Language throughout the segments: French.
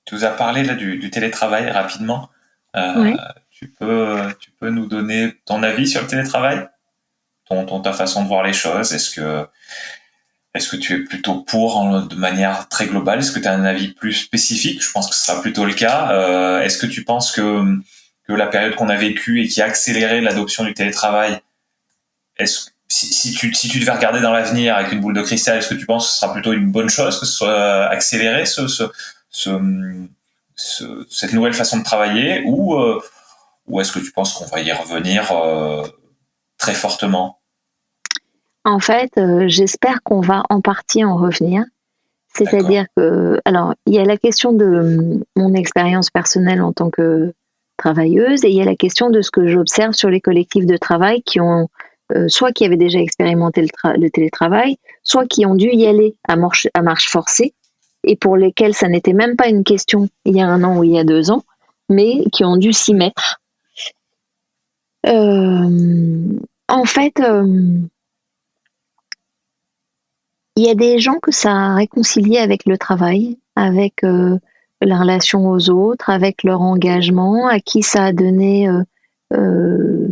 Tu nous as parlé là du télétravail rapidement. Euh, Ouais. tu peux nous donner ton avis sur le télétravail, ta façon de voir les choses. Est-ce que tu es plutôt pour de manière très globale? Est-ce que tu as un avis plus spécifique? Je pense que ce sera plutôt le cas. Est-ce que tu penses que la période qu'on a vécue et qui a accéléré l'adoption du télétravail, si tu devais regarder dans l'avenir avec une boule de cristal, est-ce que tu penses que ce sera plutôt une bonne chose que ce soit accéléré ce- cette nouvelle façon de travailler, ou est-ce que tu penses qu'on va y revenir très fortement? En fait, j'espère qu'on va en partie en revenir. D'accord. C'est-à-dire que, alors, il y a la question de mon expérience personnelle en tant que travailleuse et il y a la question de ce que j'observe sur les collectifs de travail qui ont, soit qui avaient déjà expérimenté le télétravail, soit qui ont dû y aller à marche forcée et pour lesquels ça n'était même pas une question il y a un an ou il y a 2 ans, mais qui ont dû s'y mettre. En fait, il y a des gens que ça a réconcilié avec le travail, avec la relation aux autres, avec leur engagement, à qui ça a donné euh,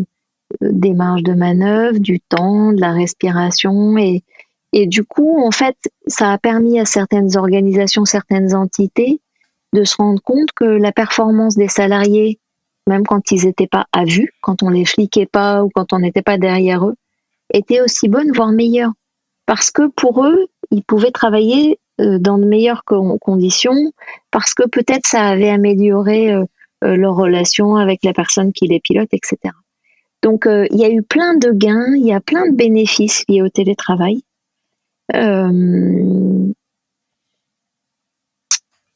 des marges de manœuvre, du temps, de la respiration. Et du coup, en fait, ça a permis à certaines organisations, certaines entités de se rendre compte que la performance des salariés, même quand ils n'étaient pas à vue, quand on les fliquait pas ou quand on n'était pas derrière eux, était aussi bonne, voire meilleure. Parce que pour eux, ils pouvaient travailler dans de meilleures conditions, parce que peut-être ça avait amélioré leur relation avec la personne qui les pilote, etc. Donc il y a eu plein de gains, il y a plein de bénéfices liés au télétravail. Euh,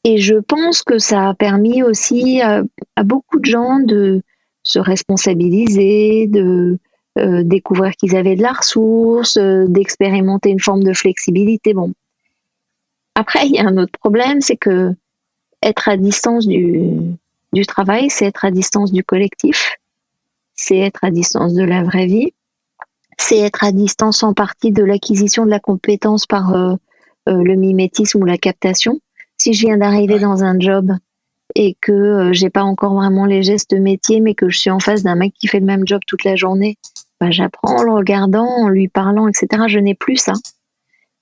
et je pense que ça a permis aussi à beaucoup de gens de se responsabiliser, de découvrir qu'ils avaient de la ressource, d'expérimenter une forme de flexibilité. Bon, après, il y a un autre problème, c'est que être à distance du travail, c'est être à distance du collectif, c'est être à distance de la vraie vie, c'est être à distance en partie de l'acquisition de la compétence par le mimétisme ou la captation. Si je viens d'arriver Ouais. dans un job et que j'ai pas encore vraiment les gestes de métier, mais que je suis en face d'un mec qui fait le même job toute la journée, bah, j'apprends en le regardant, en lui parlant, etc. Je n'ai plus ça.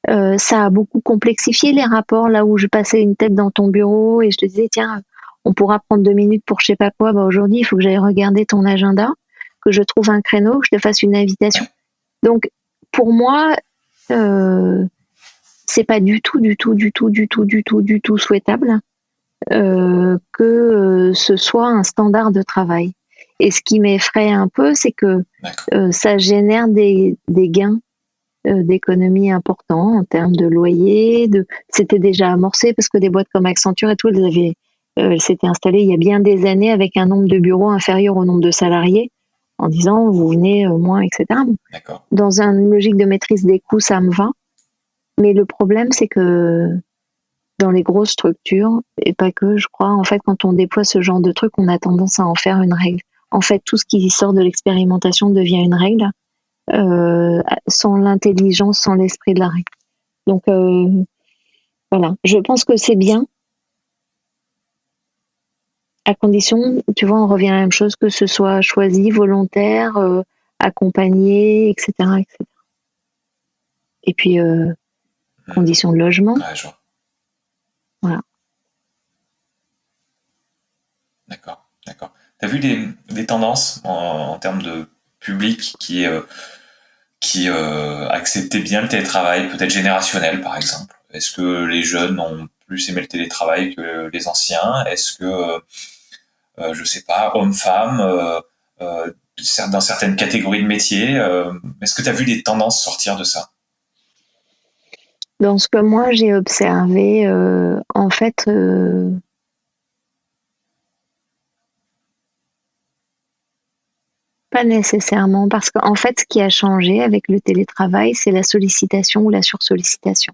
Ça a beaucoup complexifié les rapports. Là où je passais une tête dans ton bureau et je te disais, tiens, on pourra prendre 2 minutes pour je sais pas quoi, bah aujourd'hui, il faut que j'aille regarder ton agenda, que je trouve un créneau, que je te fasse une invitation. Donc, pour moi, euh, c'est pas du tout, du tout, du tout, du tout, du tout, du tout souhaitable que ce soit un standard de travail. Et ce qui m'effraie un peu, c'est que D'accord. ça génère des gains d'économie importants en termes de loyer. C'était déjà amorcé parce que des boîtes comme Accenture et tout, elles s'étaient installées il y a bien des années avec un nombre de bureaux inférieur au nombre de salariés en disant vous venez moins, etc. D'accord. Dans une logique de maîtrise des coûts, ça me va. Mais le problème, c'est que dans les grosses structures, et pas que, je crois, en fait, quand on déploie ce genre de truc, on a tendance à en faire une règle. En fait, tout ce qui sort de l'expérimentation devient une règle, sans l'intelligence, sans l'esprit de la règle. Donc, voilà. Je pense que c'est bien, à condition, tu vois, on revient à la même chose, que ce soit choisi, volontaire, accompagné, etc., etc. Et puis, Hmm. conditions de logement, Ouais, je vois. voilà. D'accord. D'accord. Tu as vu des tendances en termes de public qui acceptaient bien le télétravail, peut-être générationnel par exemple? Est-ce que les jeunes ont plus aimé le télétravail que les anciens? Est-ce que, je sais pas, hommes-femmes, euh, dans certaines catégories de métiers, est-ce que tu as vu des tendances sortir de ça? Dans ce que moi j'ai observé, en fait, pas nécessairement, parce qu'en fait, ce qui a changé avec le télétravail, c'est la sollicitation ou la sursollicitation.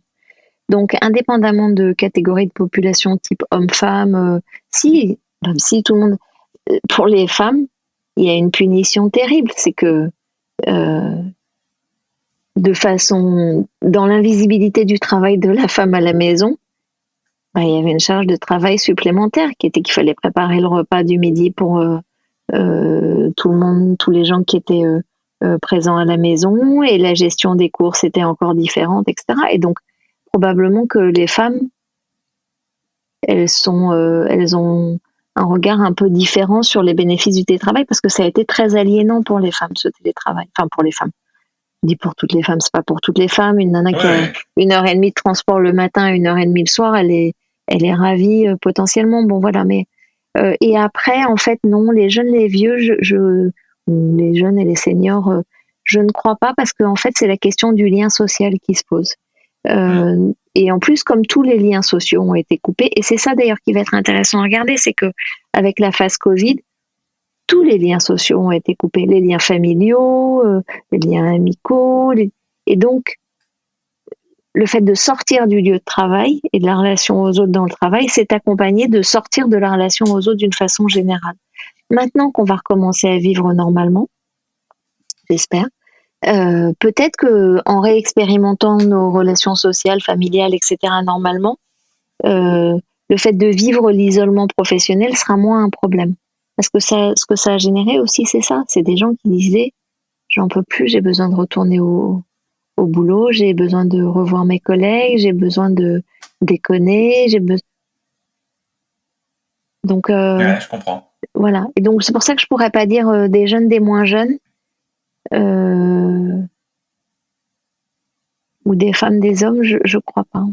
Donc, indépendamment de catégories de population type homme-femme, si, même si tout le monde, pour les femmes, il y a une punition terrible, c'est que euh, de façon, dans l'invisibilité du travail de la femme à la maison, il y avait une charge de travail supplémentaire qui était qu'il fallait préparer le repas du midi pour tout le monde, tous les gens qui étaient présents à la maison, et la gestion des courses était encore différente, etc. Et donc, probablement que les femmes, elles ont un regard un peu différent sur les bénéfices du télétravail parce que ça a été très aliénant pour les femmes, ce télétravail. Enfin, pour les femmes. Je dis pour toutes les femmes, c'est pas pour toutes les femmes. Une nana qui a Ouais, 1 heure et demie de transport le matin, 1 heure et demie le soir, elle est ravie potentiellement. Bon, voilà. Mais et après, en fait, non, les jeunes, les vieux, les jeunes et les seniors, je ne crois pas parce qu'en fait, c'est la question du lien social qui se pose. hmm, Et en plus, comme tous les liens sociaux ont été coupés, et c'est ça d'ailleurs qui va être intéressant à regarder, c'est que avec la phase Covid, tous les liens sociaux ont été coupés, les liens familiaux, les liens amicaux, et donc le fait de sortir du lieu de travail et de la relation aux autres dans le travail, c'est accompagné de sortir de la relation aux autres d'une façon générale. Maintenant qu'on va recommencer à vivre normalement, j'espère, peut-être que en réexpérimentant nos relations sociales, familiales, etc. normalement, euh, le fait de vivre l'isolement professionnel sera moins un problème. Parce que ce que ça a généré aussi, c'est ça. C'est des gens qui disaient, j'en peux plus, j'ai besoin de retourner au boulot, j'ai besoin de revoir mes collègues, j'ai besoin de déconner, donc ouais, je comprends. voilà. Et donc c'est pour ça que je pourrais pas dire des jeunes, des moins jeunes, euh, ou des femmes, des hommes, je crois pas.